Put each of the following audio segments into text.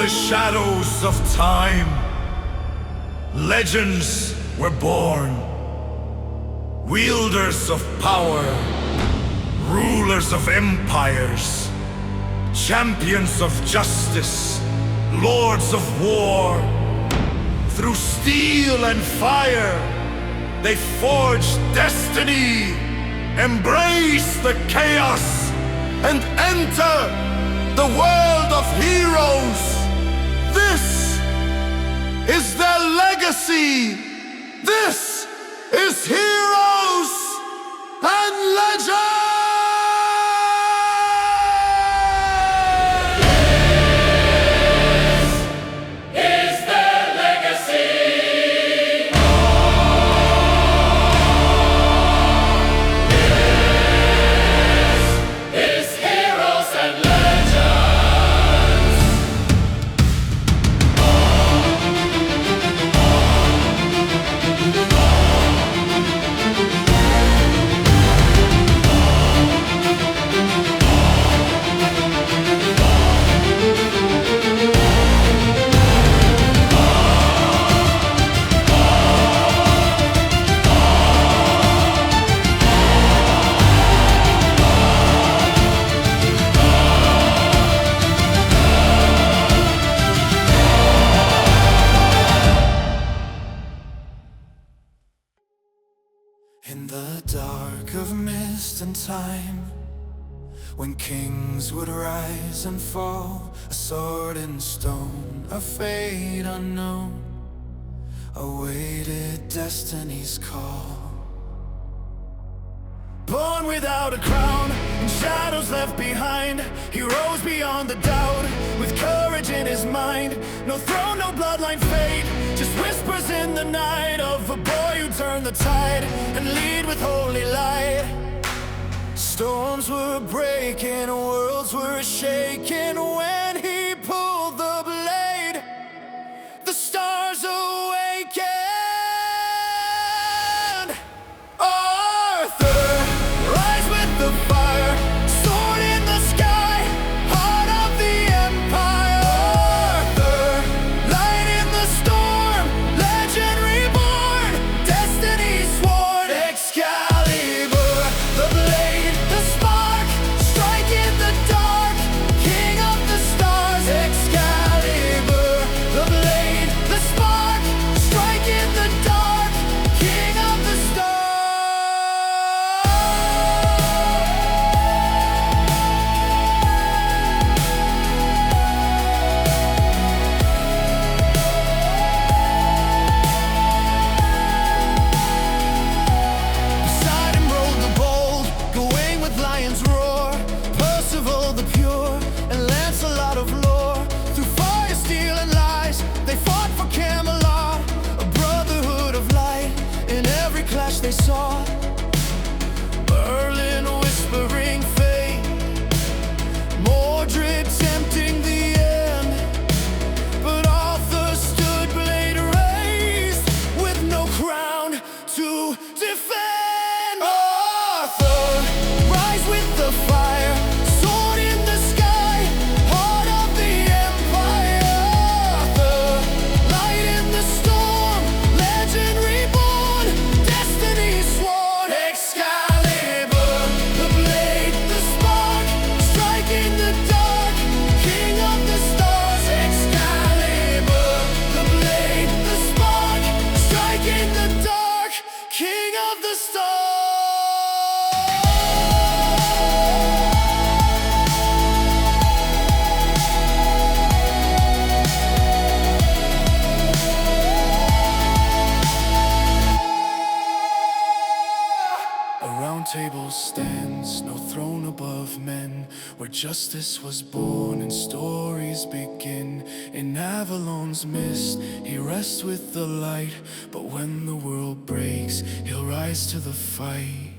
the shadows of time, legends were born. Wielders of power, rulers of empires, champions of justice, lords of war. Through steel and fire, they forged destiny, embrace the chaos, and enter the world of heroes. This is their legacy. This is heroes and legends. In the dark of mist and time, when kings would rise and fall, a sword in stone, a fate unknown, awaited destiny's call. Born without a crown, and shadows left behind, he rose beyond the doubt, with courage in his mind. No throne, no bloodline fate, just whispers in the night of a boy who turned the tide and lead with holy light. Storms were breaking, worlds were shaking when he pulled the blade. The stars awakened. Rise with the fire, sword in the sky, heart of the empire. Arthur, light in the storm, legend reborn, destiny sworn. Excalibur, the blade, the spark, strike in the dark, king of the stars. Excalibur, the blade, the spark, strike in the dark, king of the stars. Beside him rode the bold, going with lion's roar, Percival the pure, and Lancelot of lore. Through fire, steel, and lies, they fought for Camelot, a brotherhood of light. In every clash they saw Merlin whispering fate, Mordred tempting the end, but Arthur stood blade raised, with no crown to defend. Arthur, rise with the fire, sword in the sky, heart of the empire. Arthur, light in the storm, legend reborn, destiny sworn. Excalibur, the blade, the spark, striking the dark, king of the stars. Excalibur, the blade, the spark, striking the dark, king of the stars. A round table stands, no throne above men, where justice was born and stories begin. In Avalon's mist, he rests with the light, but when the world breaks, he'll rise to the fight.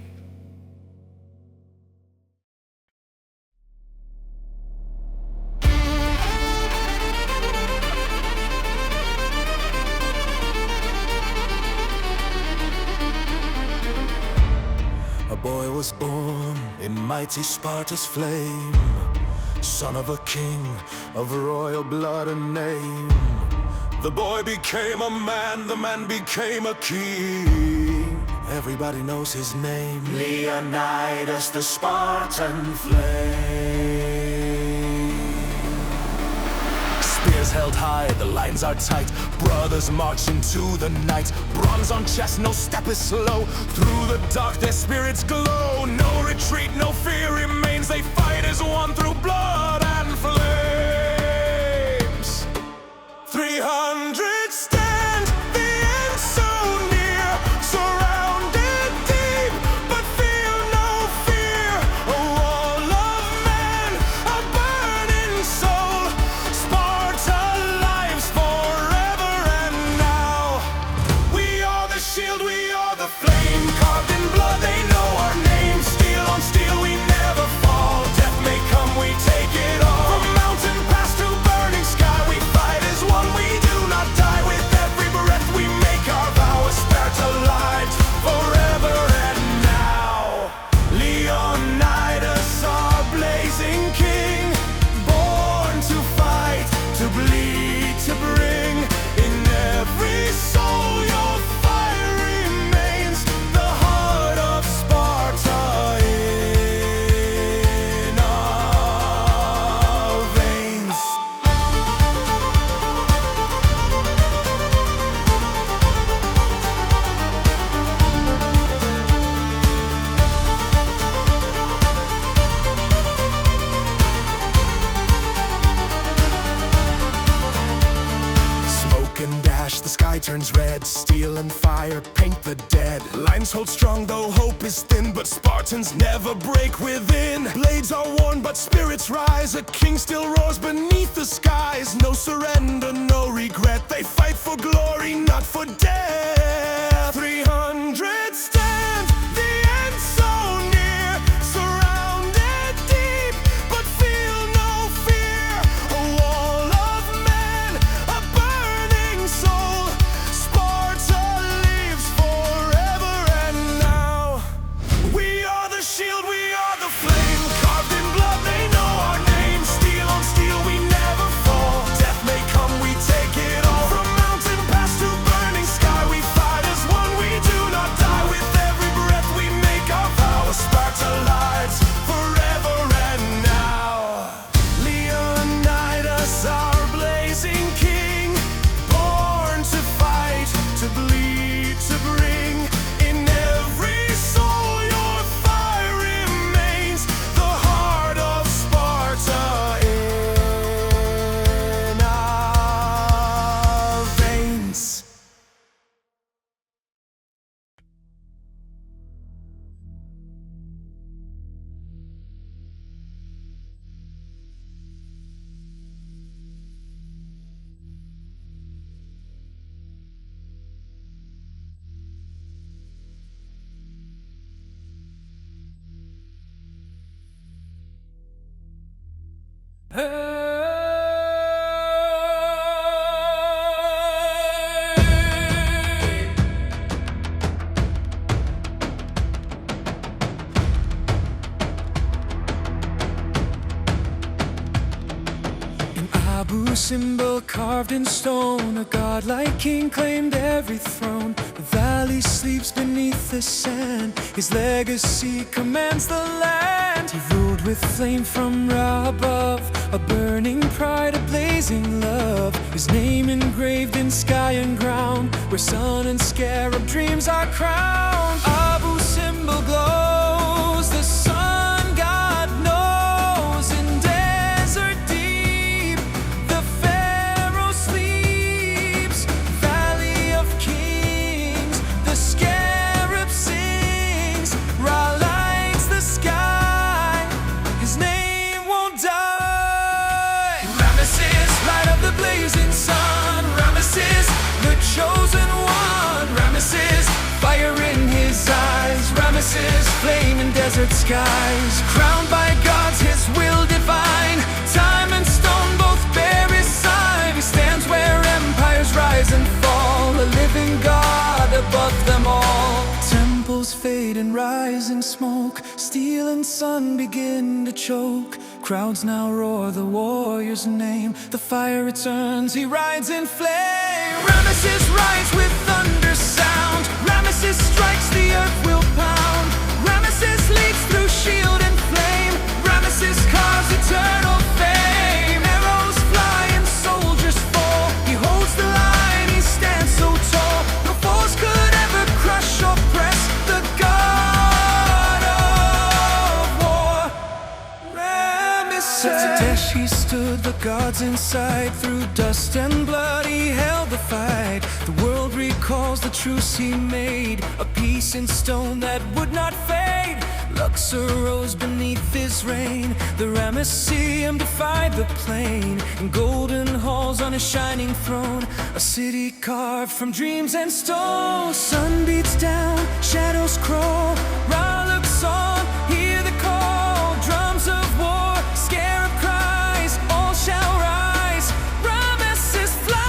A boy was born in mighty Sparta's flame, son of a king, of royal blood and name. The boy became a man, the man became a king. Everybody knows his name, Leonidas, the Spartan flame. Spears held high, the lines are tight, brothers march into the night. Bronze on chest, no step is slow, through the dark their spirits glow. No retreat, no fear remains, they fight as one through blood and flames. 300 stand, the end so near, surrounded deep, but feel no fear. A wall of men, a burning soul, Sparta lives forever and now. We are the shield, we are the flame, carved in blood, they know our name. Steel on steel, we never fall, death may come, we take it all. From mountain pass to burning sky, we fight as one, we do not die. With every breath we make our vow, a Sparta light forever and now. Leonidas, our blazing king, born to fight, to bleed, to bring. In every soul your fire remains, the heart of Sparta in our veins. Smoke and ash, the sky turns red. Steel and fire paint the dead. Lines hold strong though hope is thin, but Spartans never break within. Blades are worn but spirits rise, a king still roars beneath the skies. No surrender, no regret, they fight for glory, not for death. 300 stand, the end so near, surrounded deep, but feel no fear. A wall of men, a burning soul, Sparta lives forever and now. We are the shield, we are the flame, carved in blood, they know our name. Steel on steel, we never fall, death may come, we take it all. From mountain pass to burning sky, we fight as one, we do not die. With every breath we make our vow, a Sparta lives forever and now. Leonidas, our blazing king, born to fight, to bleed, to bring. In every soul your fire remains, the heart of Sparta in our veins. An Abu symbol carved in stone, a godlike king claimed every throne. The valley sleeps beneath the sand, his legacy commands the land. He ruled with flame from Ra above, a burning pride, a blazing love. His name engraved in sky and ground, where sun and scarab dreams are crowned. Abu symbol glows, the sun god knows. In desert deep, the pharaoh sleeps. Valley of kings, the scarab sings. Ra lights the sky, his name won't die. Ramesses, light of the blazing sun. Ramesses, the chosen one. Ramesses, fire in his eyes. Ramesses, flame in desert skies. Crowned by gods, his will divine. Time and stone both bear his sign. He stands where empires rise and fall, a living God above them all. Temples fade in rising smoke, steel and sun begin to choke. Crowds now roar the warrior's name. The fire returns, he rides in flame. Ramesses rides with thunder sound. Ramesses strikes, the earth will pound. Ramesses leads through shield and flame. Ramesses carves eternal fame. Arrows fly and soldiers fall. He holds the line, he stands so tall. No force could ever crush or press the god of war. Ramesses. To Tesh he stood, the gods inside. Through dust and blood he held the fight. The world recalls the truce he made, a peace in stone that would not fade. Luxor rose beneath his reign. The Ramesseum defied the plain. In golden halls on a shining throne, a city carved from dreams and stone. Sun beats down, shadows crawl. Ra looks on, hear the call. Drums of war, scarab cries. All shall rise. Ramesses flies.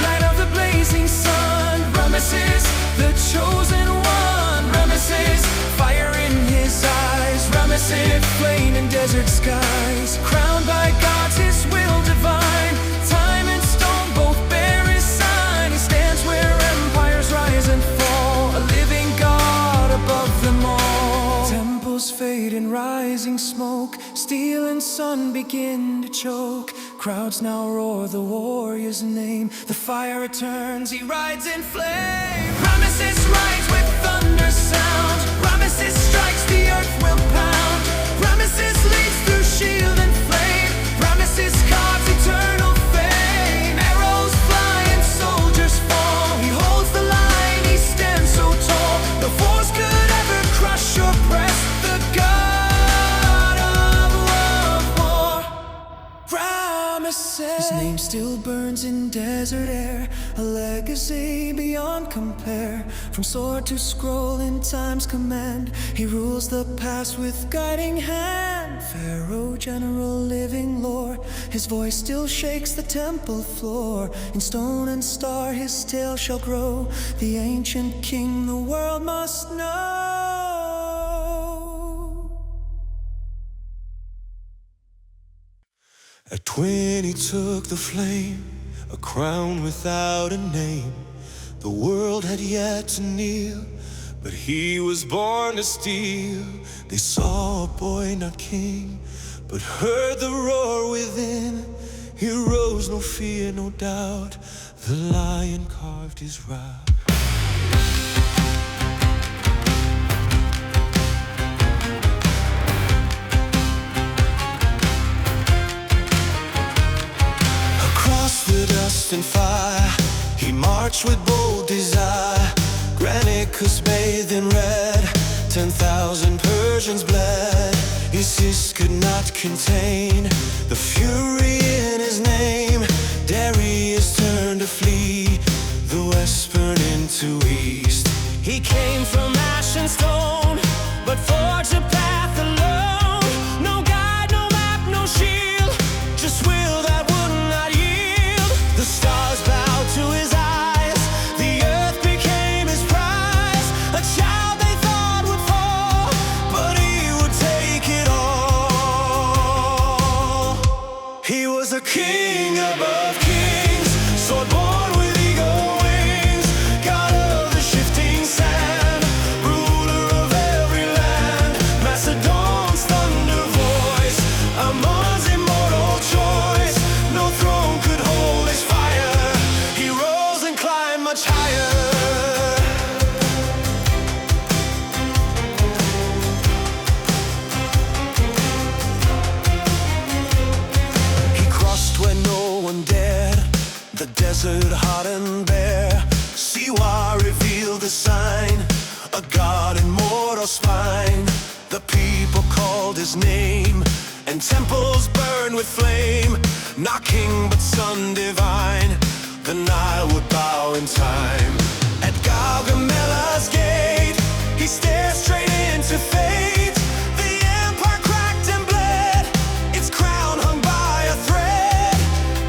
Light of the blazing sun. Ramesses, the chosen one. Ramesses, fire in his eyes. Ramesses, flame in desert skies. Crowned by gods, his will divine. Time and stone both bear his sign. He stands where empires rise and fall, a living god above them all. Temples fade in rising smoke. Steel and sun begin to choke. Crowds now roar the warrior's name. The fire returns, he rides in flame. Ramesses rides with thunder sound. Ramesses strikes, the earth will pound. Ramesses leads through shield and flame. Ramesses carves eternal fame. Arrows fly and soldiers fall. He holds the line, he stands so tall. No force could ever crush or press the god of war. Ramesses. His name still burns in desert air, a legacy beyond compare. From sword to scroll in time's command, he rules the past with guiding hand. Pharaoh, general, living lore, his voice still shakes the temple floor. In stone and star his tale shall grow, the ancient king the world must know. At 20 took the flame, a crown without a name. The world had yet to kneel, but he was born to steal. They saw a boy not king, but heard the roar within. He rose, no fear, no doubt. The lion carved his route. The dust and fire, he marched with bold desire. Granicus bathed in red, 10,000 Persians bled. His hiss could not contain the fury in his name. Darius turned to flee, the west burned into east. He came from ash and stone, but forged a path alone. No guide, no map, no shield, just will that would not yield. The stars bowed to his eyes, the earth became his prize. A child they thought would fall, but he would take it all. He was a king above kings, sword born with eagle wings. God of the shifting sand, ruler of every land. Macedon's thunder voice, Ammon's immortal choice. No throne could hold his fire, he rose and climbed much higher. He crossed where no one dared, the desert hot and bare. Siwa revealed the sign, a god in mortal spine. The people called his name, and temples burned with flame. Not king, but son divine, the Nile would bow in time. At Gaugamella's gate, he stared straight into fate. The empire cracked and bled, its crown hung by a thread.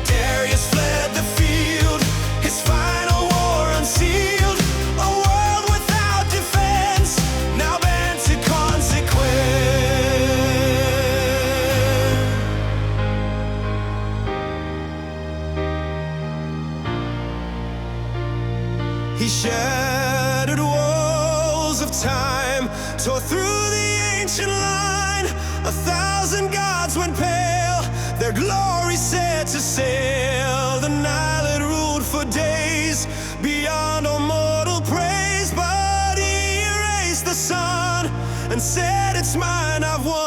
Darius fled the field, his final war unsealed. A world without defense, now bent to consequence. tore through the ancient line. 1,000 gods went pale, their glory set to sail. The Nile had ruled for days, beyond all mortal praise. But he erased the sun and said, it's mine, I've won.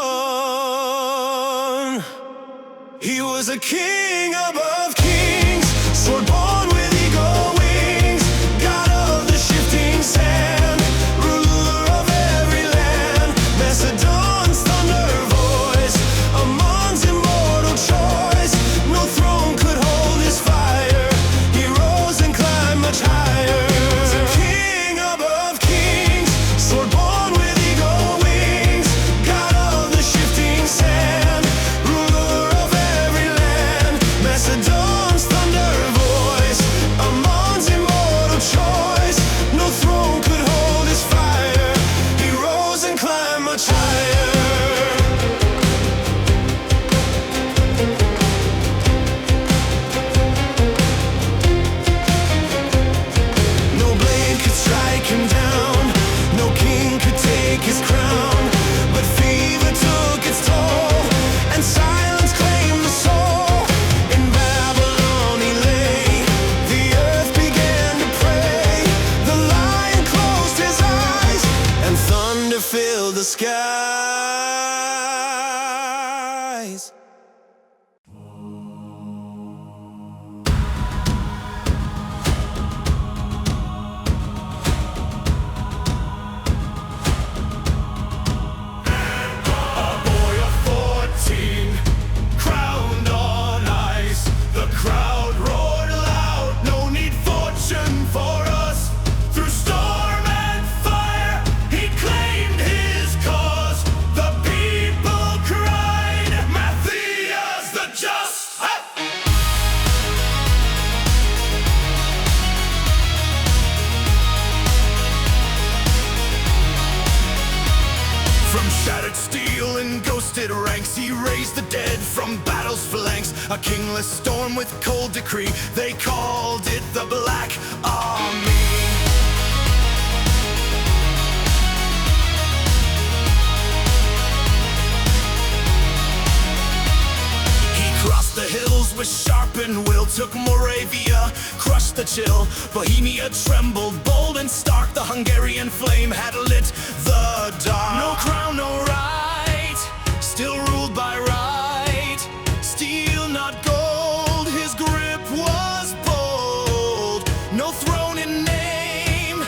He was a king above kings, sword born with eagle wings, god of the shifting sand, ruler of every land. Macedon's thunder voice, Ammon's immortal choice. No throne could hold his fire, he rose and climbed much higher. He's a king above kings, sword born with eagle wings, god of the shifting sand, ruler of every land. Macedon's thunder voice, Ammon's immortal choice. No throne could hold his fire, he rose and climbed much higher. No blade could strike him down, no king could take his crown. But fever took its toll, and silence claimed the soul. In Babylon he lay, the earth began to pray. The lion closed his eyes, and thunder filled the skies. A boy of 14, crowned on ice. The crowd roared loud, no need fortune for us. Through storm and fire, he claimed his cause. The people cried, Matthias the just. From shattered steel and ghosted ranks, he raised the dead from battle's phalanx. A kingless storm with cold decree, they called it the Black Army. He crossed the hills with sharpened will, took Moravia, crushed the chill. Bohemia trembled, bold and stark, the Hungarian flame had lit the dark. No crown, no right, still ruled by right. Steel, not gold, his grip was bold. No throne in name,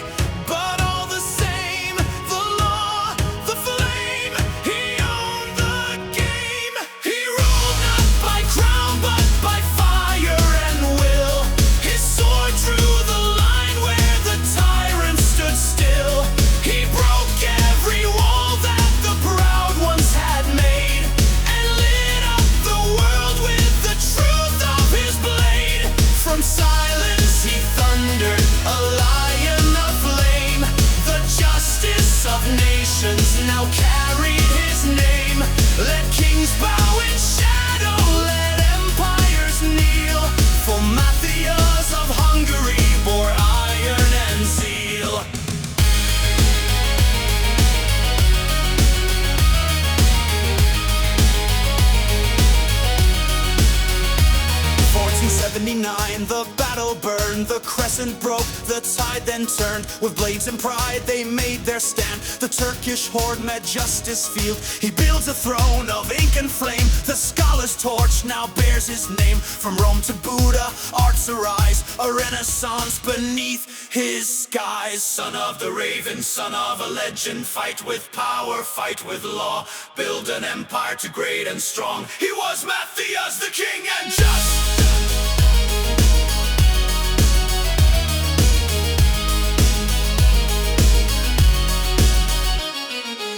but all the same, the law, the flame, he owned the game. He ruled not by crown, but by fire and will. His sword drew the line where the tyrant stood still. He broke every wall that the proud ones had made, and lit up the world with the truth of his blade. From silence he thundered, a lion aflame. The justice of nations now carried his name. Let kings bow in shadow, let empires kneel. For Matthias of Hungary bore iron and zeal. 1479, the battle burned, the crescent broke, the tide then turned. With blades and pride they made their stand. The Turkish horde met Justice Field. He builds a throne of ink and flame. The scholar's torch now bears his name. From Rome to Buddha, arts arise, a renaissance beneath his skies. Son of the raven, son of a legend, fight with power, fight with law. Build an empire too great and strong. He was Matthias the king and just.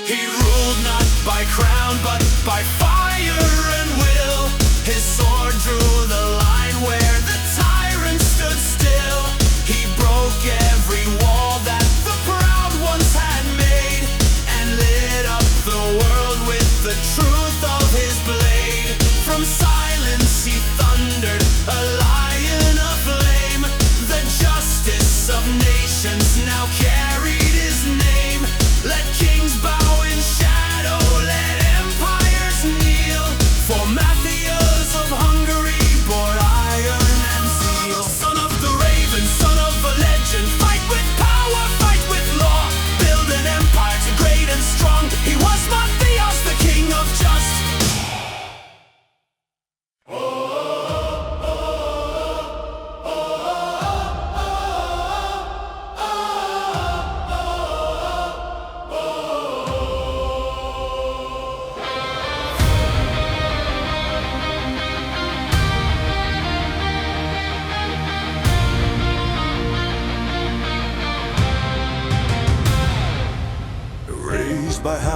He ruled not by crown, but by fire and will. His sword drew the line where the tyrant stood still. He broke every wall that the proud ones had made, and lit up the world with the truth of his blade. From silence he thundered, a lion aflame. The justice of nations now carried his name. Let kings bow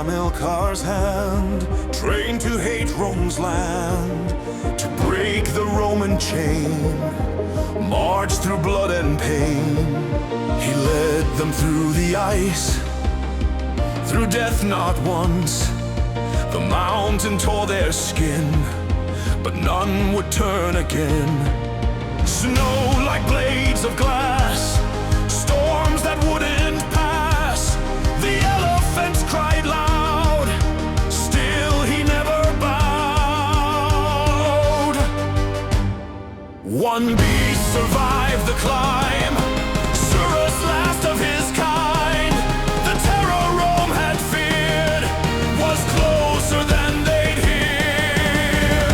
Hamilcar's hand, trained to hate Rome's land, to break the Roman chain, march through blood and pain. He led them through the ice, through death not once. The mountain tore their skin, but none would turn again. Snow like blades of glass, storms that wouldn't pass. The elephants cried loud, still he never bowed. One beast survived the climb, Surus last of his kind. The terror Rome had feared was closer than they'd hear.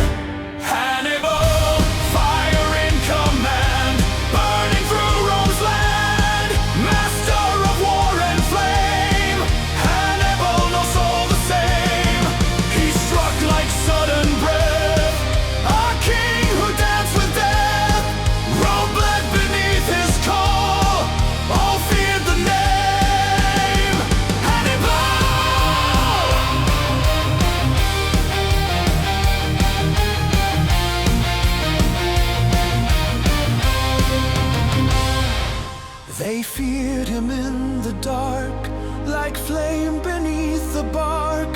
Hannibal, fire in command, burning through Rome's land, master of war and flame. Hannibal, no soul the same. He struck like sudden breath, a king who danced with death. Rome bled beneath his call, all feared the name Hannibal. They feared him in the dark, like flame beneath the bark.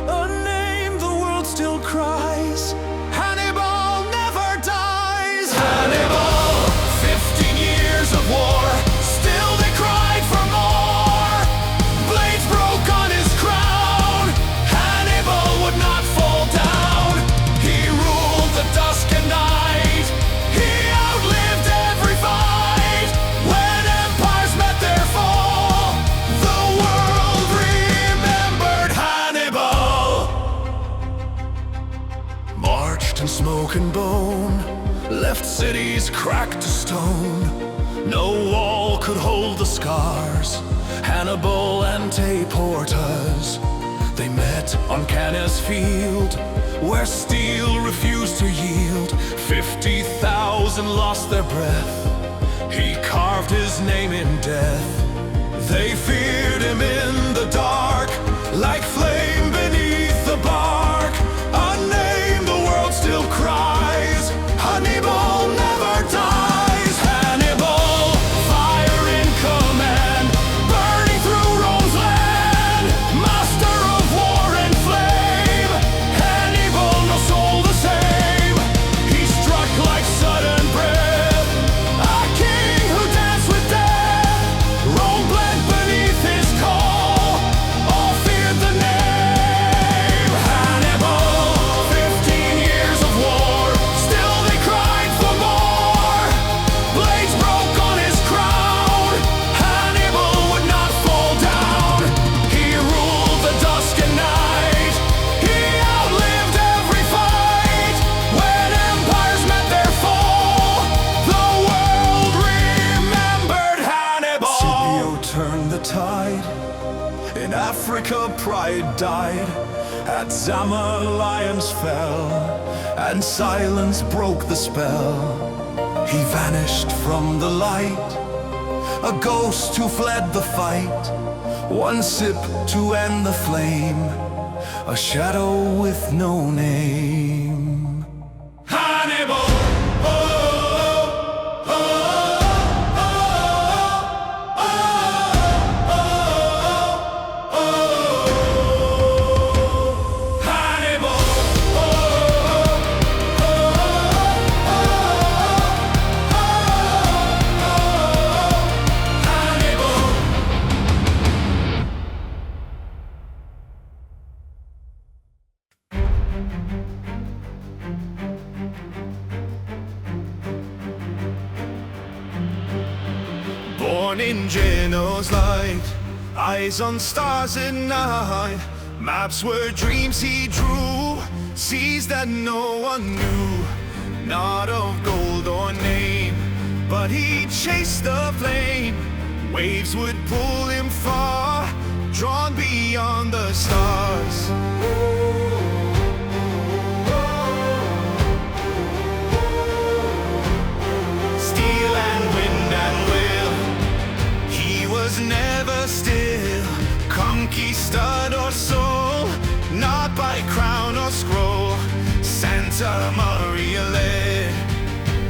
A name the world still cries, Hannibal never dies. Hannibal, 15 years of war, still they cried for more. Blades broke on his crown, Hannibal would not fall down. He ruled the dusk and night, he outlived every fight. When empires met their fall, the world remembered Hannibal. Marched in smoke and bone, left cities cracked to stone. No wall could hold the scars, Hannibal and Portas. They met on Canna's field, where steel refused to yield. 50,000 lost their breath, he carved his name in death. They feared him in the dark, like flame beneath the bark. A name the world still cries, Hannibal never dies. Hannibal, fire in command, burning through Rome's land, master of war and flame. Hannibal, no soul the same. He struck like sudden breath, a king who danced with death. Rome bled beneath his call, all feared the name Hannibal. 15 years of war, still they cried for more. Blades broke on his crown, Hannibal would not fall down. He ruled the dusk and night, he outlived every fight. When empires met their fall, the world remembered Hannibal. Scipio turned the tide, in Africa pride died. At Zama lions fell, and silence broke the spell. He vanished from the light, a ghost who fled the fight. One sip to end the flame, a shadow with no name. Hannibal! Oh, oh, oh, oh, oh, oh, oh. Hannibal! Oh, oh, oh, Hannibal! Born in Geno's light, eyes on stars at night. Maps were dreams he drew, seas that no one knew. Not of gold or name, but he chased the flame. Waves would pull him far, drawn beyond the stars. Steel and wind at will, he was never still. Conquistador soul, by crown or scroll. Santa Maria led,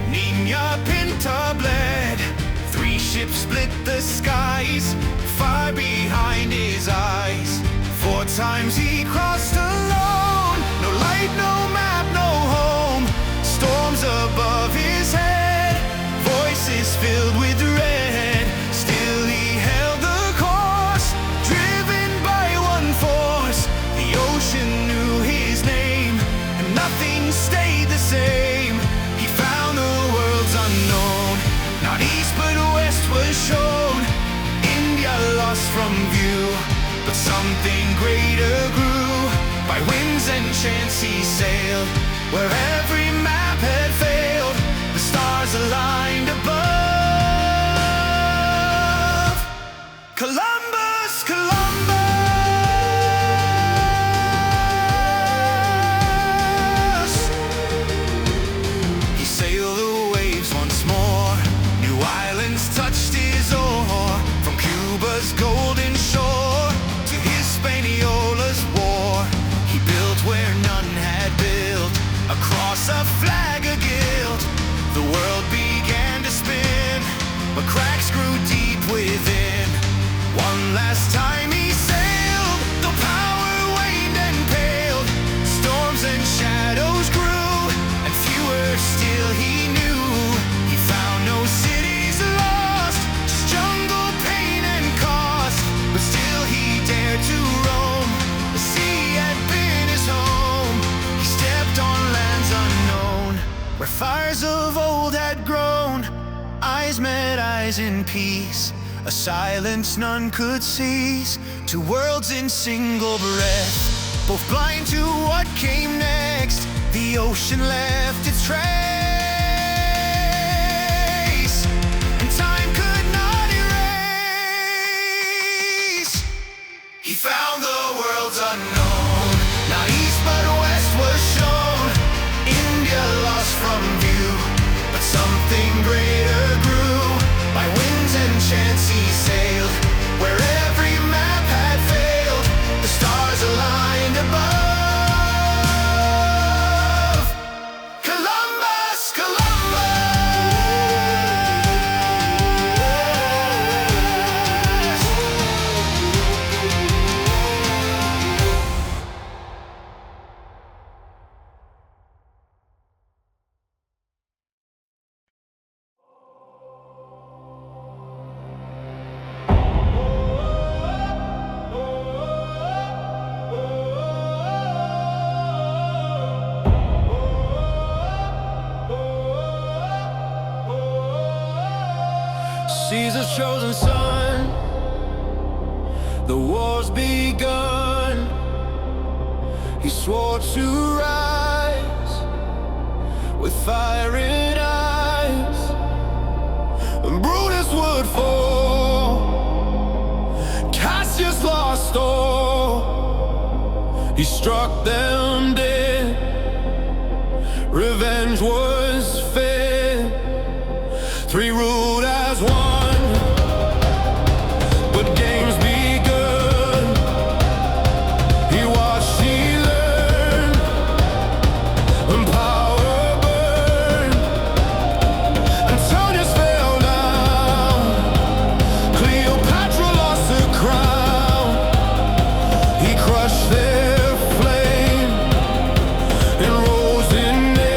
Nina Pinta bled. 3 ships split the skies, fire behind his eyes. 4 times he crossed alone, no light, no map, no home. Storms above his head, voices filled with dread. Still he held the course, driven by one force. The ocean knew his name, and nothing stayed the same. He found the world's unknown, not east but west was shown. India lost from view, but something greater grew. By winds and chants he sailed, where every map had failed. The stars aligned above. Columbus, Columbus. He sailed the waves once more, new islands touched his oar. From Cuba's golden shore to Hispaniola's war, he built where none had built, across a flag of guilt. The world began to spin, but cracks grew deep within. One last time he sailed, though power waned and paled. Storms and shadows grew, and fewer still he knew. He found no cities lost, just jungle, pain and cost. But still he dared to roam, the sea had been his home. He stepped on lands unknown, where fires of old had grown. Eyes met eyes in peace, a silence none could cease. 2 worlds in single breath, both blind to what came next. The ocean left its trace, and time could not erase. He found the world's unknown, not east but west was shown. India lost from view, but something greater grew. By winds and chants he sailed, where every map had failed. The stars aligned above. Columbus, Caesar's chosen son, the war's begun. He swore to rise with fire in eyes, and Brutus would fall, Cassius lost all. He struck them dead, revenge was fed. 3 ruled as one, but games begun. He watched, he learned, and power burned. Antonius fell down, Cleopatra lost her crown. He crushed their flame and rose in name.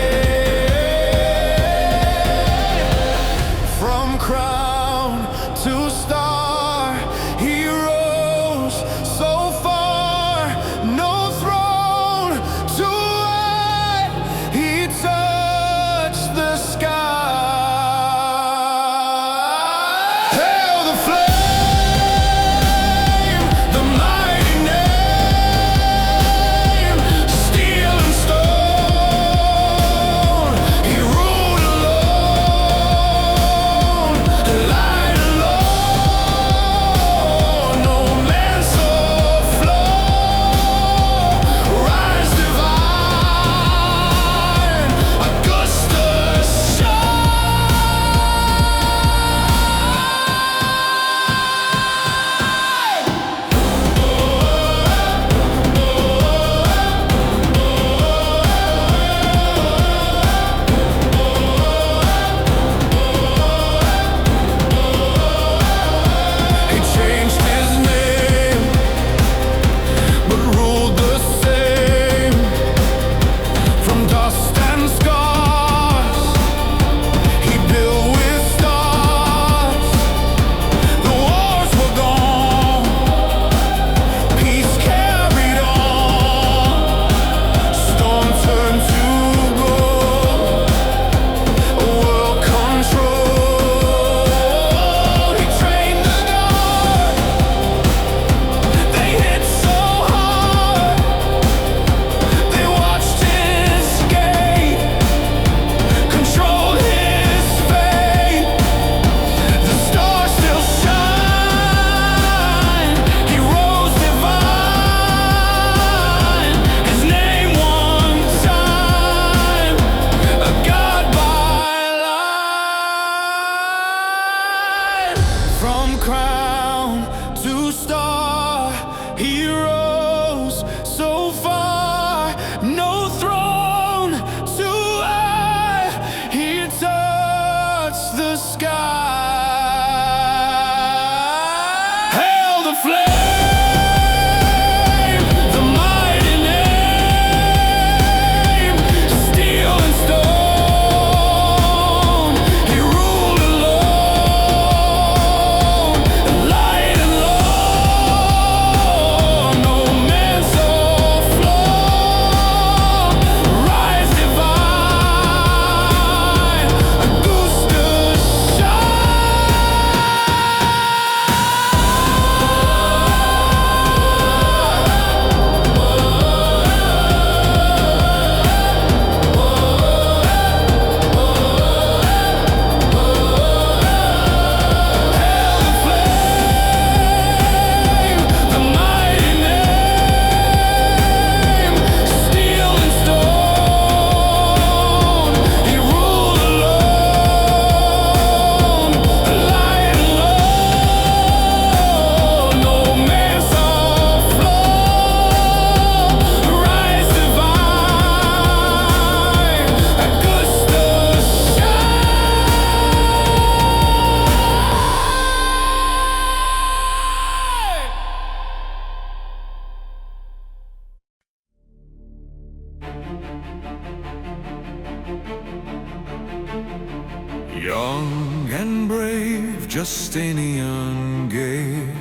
Young and brave Justinian gave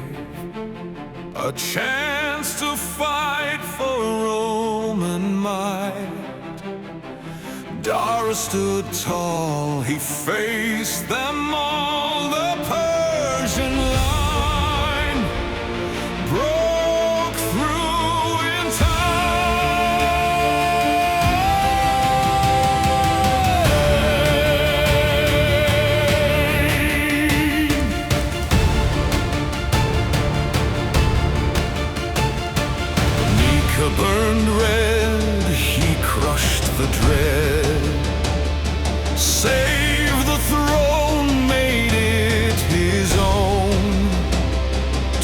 a chance to fight for Roman might. Dara stood tall, he faced them all. The Persian line broke through in burned red, he crushed the dread. Save the throne, made it his own.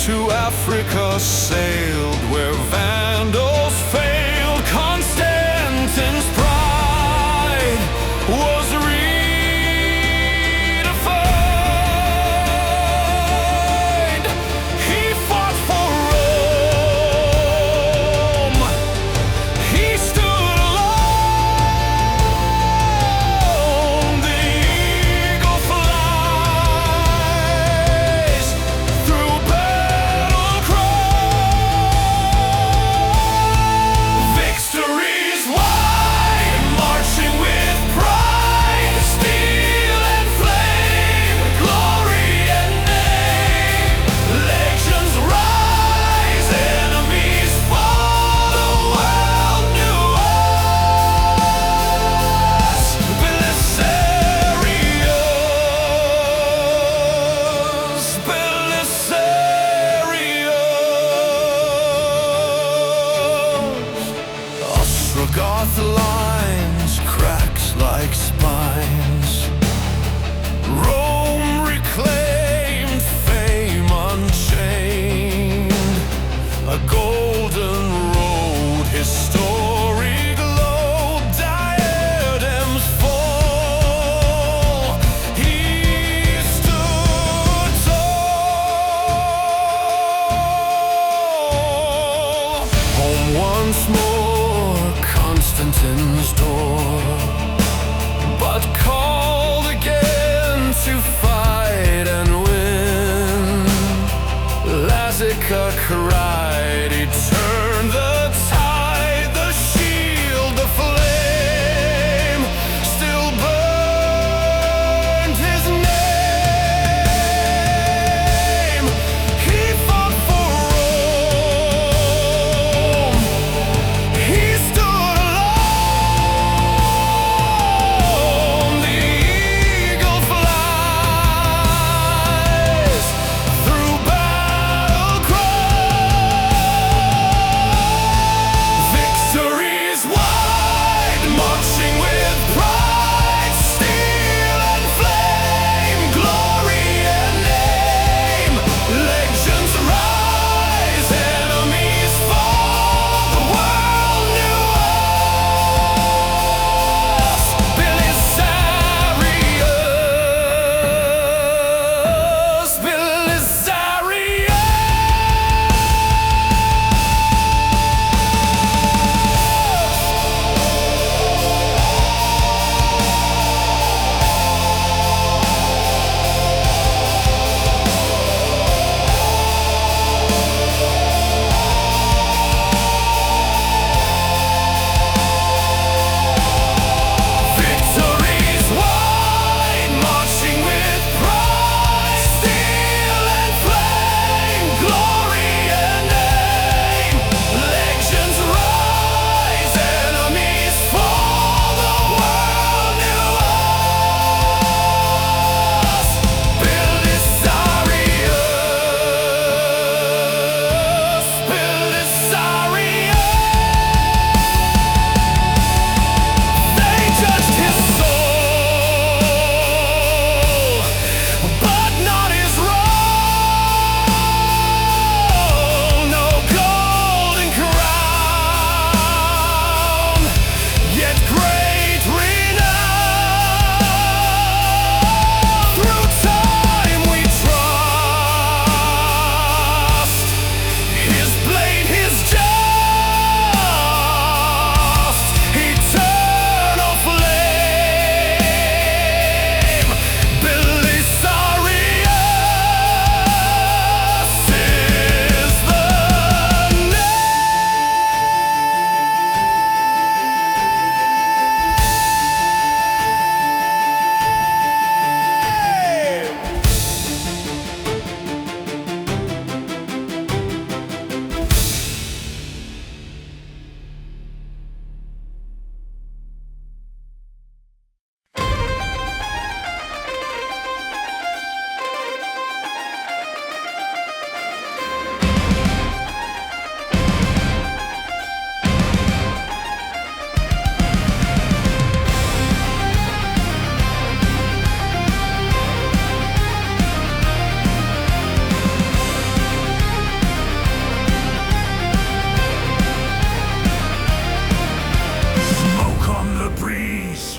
To Africa sailed where Vandals failed. Constantine's pride was redefined. He fought for Goth lines, cracks like spines. Rome reclaimed, fame unchained. A golden road, his story glowed. Diadems fall, he stood tall. Home once more, Constantine's door, but called again to fight and win. Lazica cried, he turned the tide, the shield, the flame, still burned his name. He fought for Rome, he stood alone. The eagle flies through battle cries.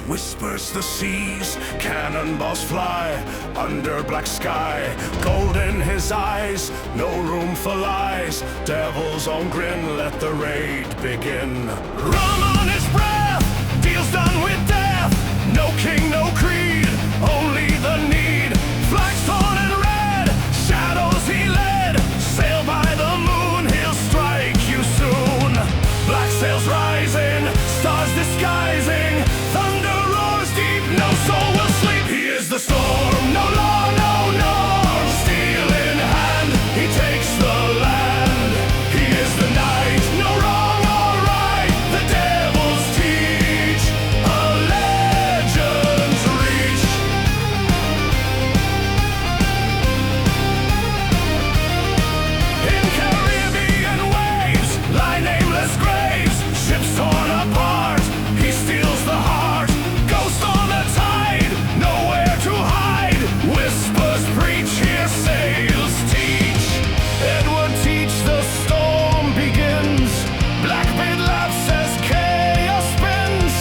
whispers the seas, cannonballs fly under black sky. Gold in his eyes, no room for lies. Devil's own grin, let the raid begin. Rum on his breath, deal's done with death. No king, no creed, only the need. Flags torn and red, shadows he led. Sail by the moon, he'll strike you soon. Black sails rising, stars disguising. Thunder roars deep, no soul will sleep. He is the storm, no law, no norm. Steel in hand, he takes the land. He is the night, no wrong or right. The devils teach, a legend's reach. In Caribbean waves lie nameless graves. Ships torn apart, he steals the heart. Ghost on the tide, nowhere to hide. Whispers preach, here sails teach. Edward teach, the storm begins. Blackbeard laughs as chaos spins.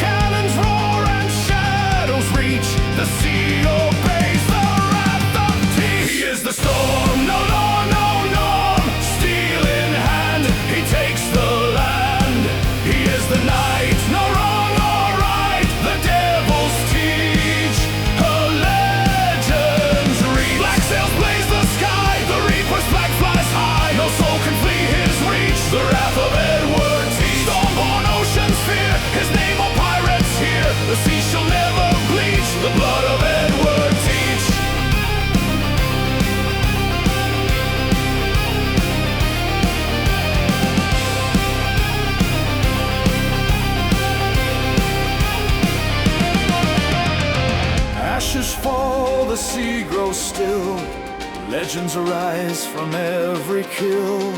Cannons roar and shadows reach. The sea obeys the wrath of teeth. He is the storm, no law, no norm. Steel in hand, he takes the land. He is the night, no wrong or right. The devils teach, a legend's reach. Black sails blaze the sky, the reaper's flag flies high. No soul can flee his reach, the wrath of Edward teach. Stormborn oceans fear, his name on pirates here. The sea shall never bleach, the blood of Edward teach. Ashes fall, the sea grows still. Legends arise from every kill.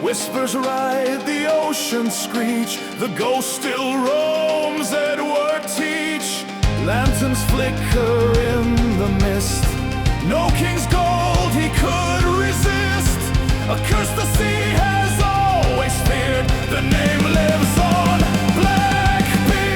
Whispers ride, the ocean screech. The ghost still roams, Edward teach. Lanterns flicker in the mist. No king's gold he could resist. A curse the sea has always feared. The name lives on, Blackbeard.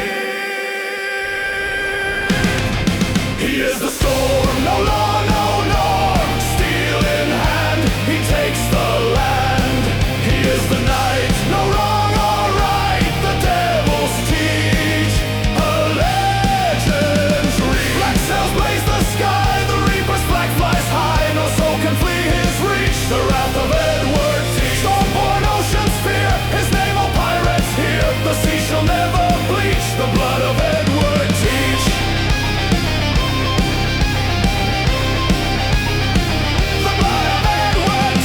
He is the storm, no law, no norm. Steel in hand, he takes the land. He is the night, no wrong or right. The devils teach, a legend's reach. Black sails blaze the sky, the reaper's flag flies high. No soul can flee his reach, the wrath of Edward teach. Stormborn oceans fear, his name all pirates hear. The sea shall never bleach, the blood of Edward teach. The blood of Edward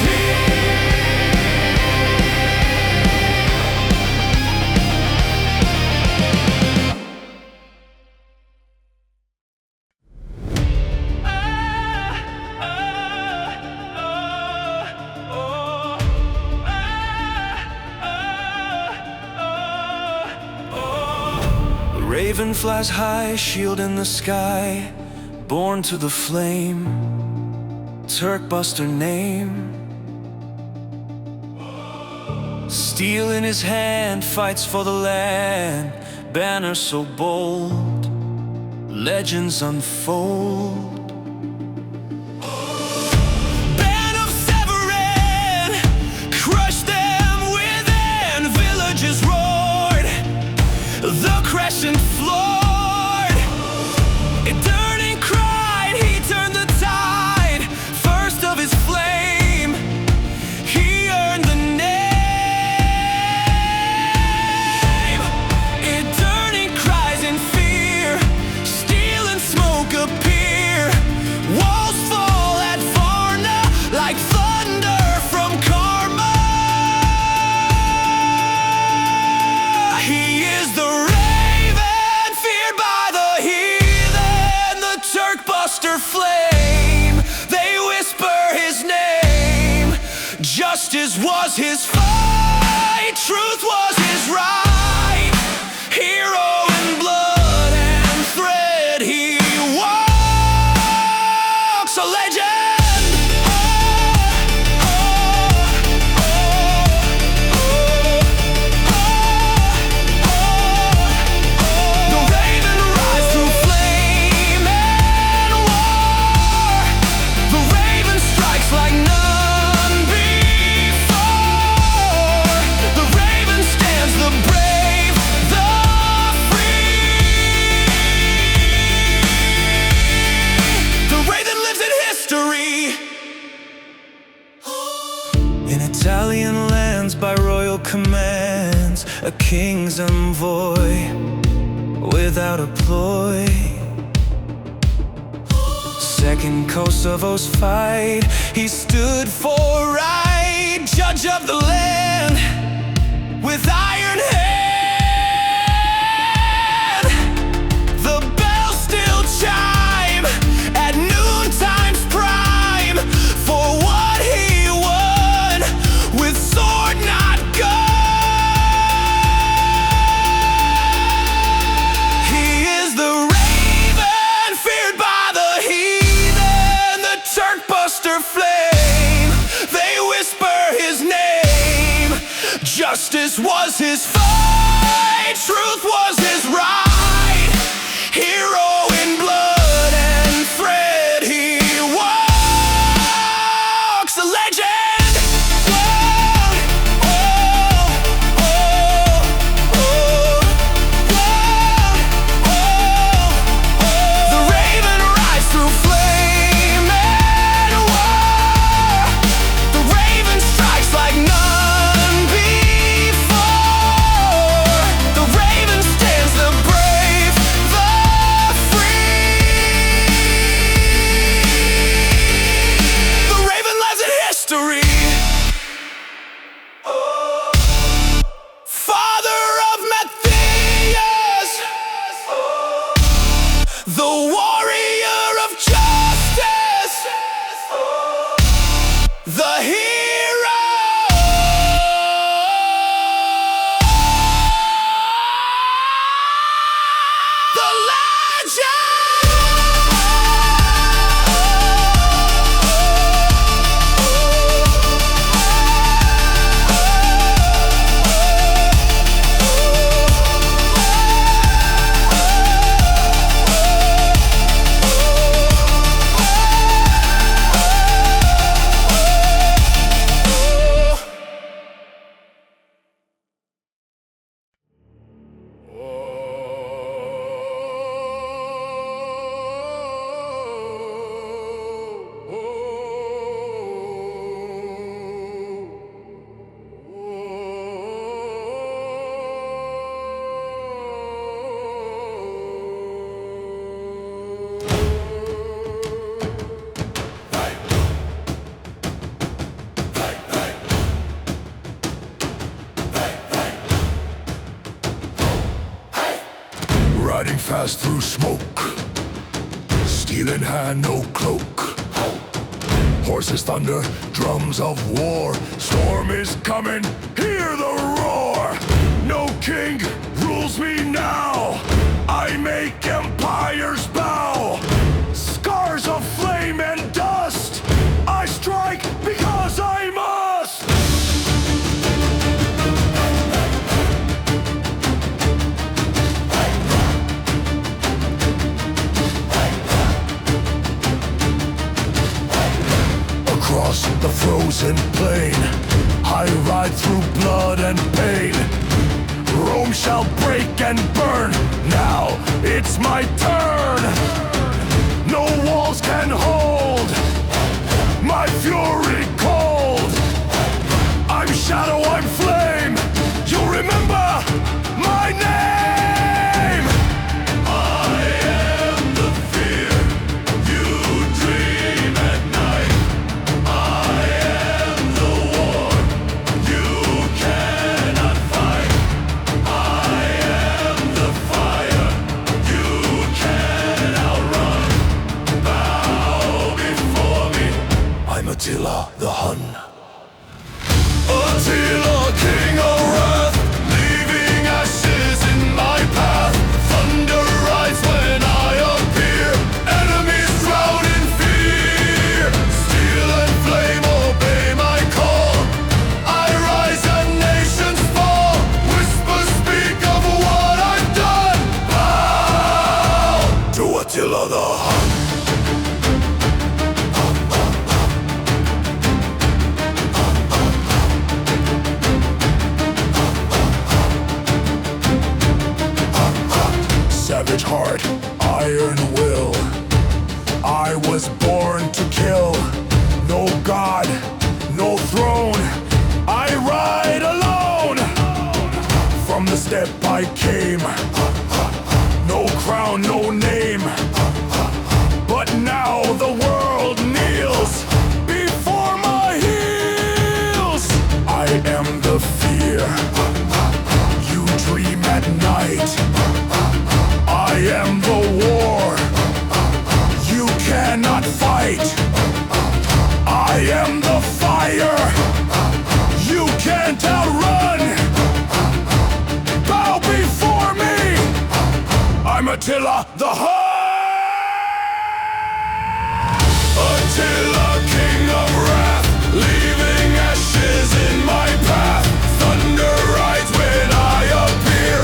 The raven flies high, shield in the sky. Born to the flame, Turk buster name. Steel in his hand, fights for the land. Banner so bold, legends unfold. Band of Severin, crushed them within. Villages roared, the crescent floored. Durning cried, he turned the tide. First of his flame, he earned the name. Durning cries in fear, steel and smoke appear. Walls fall at Varna like thunder from Karma. He is the raven, feared by the heathen, the Turk buster flame. They whisper his name. Justice was his fight, truth was his right. Hero in blood and thread, he walks a legend. The raven rides king's envoy without a ploy. Second Kosovo's fight, he stood for right, judge of the land with iron hand. The bells still chime at noontime's prime for what he won with sword not gun. He is the raven feared by the heathen, the Turk buster flame. They whisper his name. Justice was his fight, truth was his right. Hero in blood and thread, he walks a legend. Whoa, oh, oh, oh, whoa, oh. The raven rides through flame and war. The raven strikes like none before. The raven stands the brave, the free. The raven lives in history. Father of Matthias, the warrior of justice, the hero, the Riding fast through smoke, steel in hand, no cloak. Horses thunder, drums of war. Storm is coming, hear the roar. No king rules me now. I make empires bow. Scars of flame and dust. I strike because I must. Across the frozen plain, I ride through blood and pain. Rome shall break and burn. Now it's my turn. No walls can hold my fury cold. I'm shadow, I'm flame. You'll remember my name. I am the fear you dream at night. I am the war you cannot fight. I am the fire you can outrun. Bow before me. I'm Attila the Hun. Attila, king of wrath, leaving ashes in my path. Thunder rides when I appear. Enemies drown in fear. Steel and flame obey my call. I rise and nations fall. Whispers speak of what I've done. Bow to Attila the Hun. Savage heart, iron will. I was born to kill. No God, no throne. I ride alone. From the step I came. No crown, no name. But now the world kneels before my heels. I am the fear you dream at night. I am the war you cannot fight. I am the fire you can't outrun. Bow before me. I'm Attila the Hun. Attila, king of wrath, leaving ashes in my path. Thunder rides when I appear.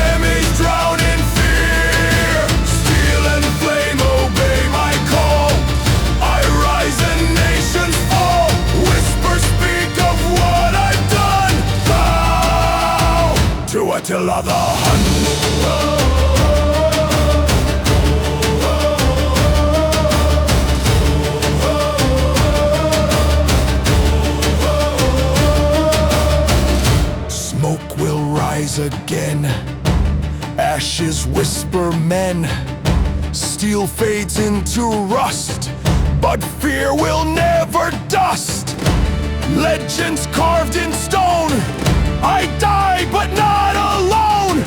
Enemies drown in fear. Steel and flame obey my call. I rise and nations fall. Whispers speak of what I've done. Bow to Attila the Hun. Smoke will rise again. Ashes whisper men. Steel fades into rust, but fear will never dust. Legends carved in stone. I die, but not alone.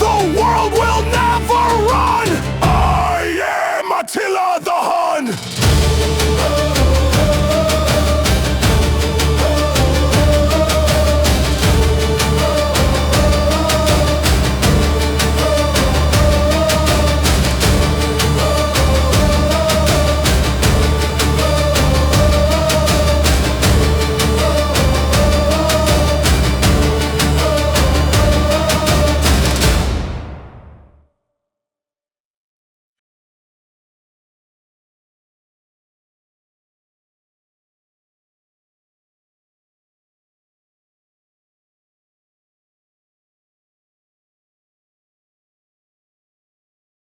The world will never run. I am Attila the